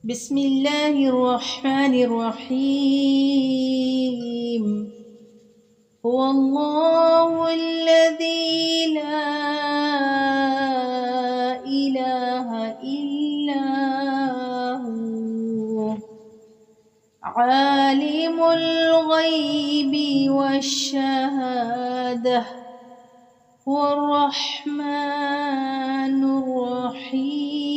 بسم الله الرحمن الرحيم. هو الله الذي لا إله إلا هو عالم الغيب والشهادة هو الرحمن الرحيم.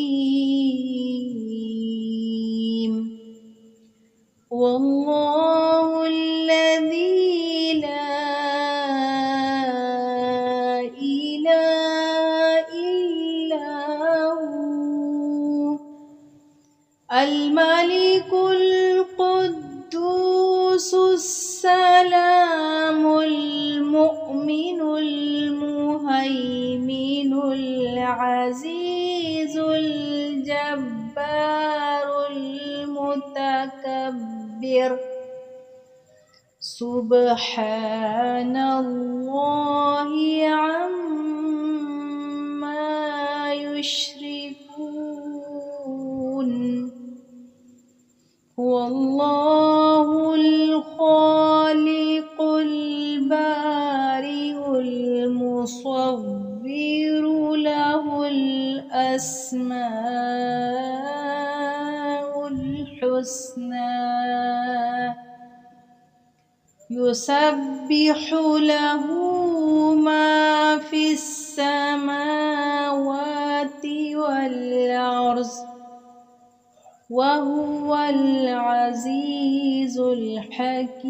والله الذي لا إله إلا هو الملك القدوس السلام المؤمن المهيمن العزيز الجبار المتكبر سبحان الله عما يشركون. هو الله الخالق البارئ المصور له الأسماء الحسنى يسبح له ما في السماوات والأرض وهو العزيز الحكيم.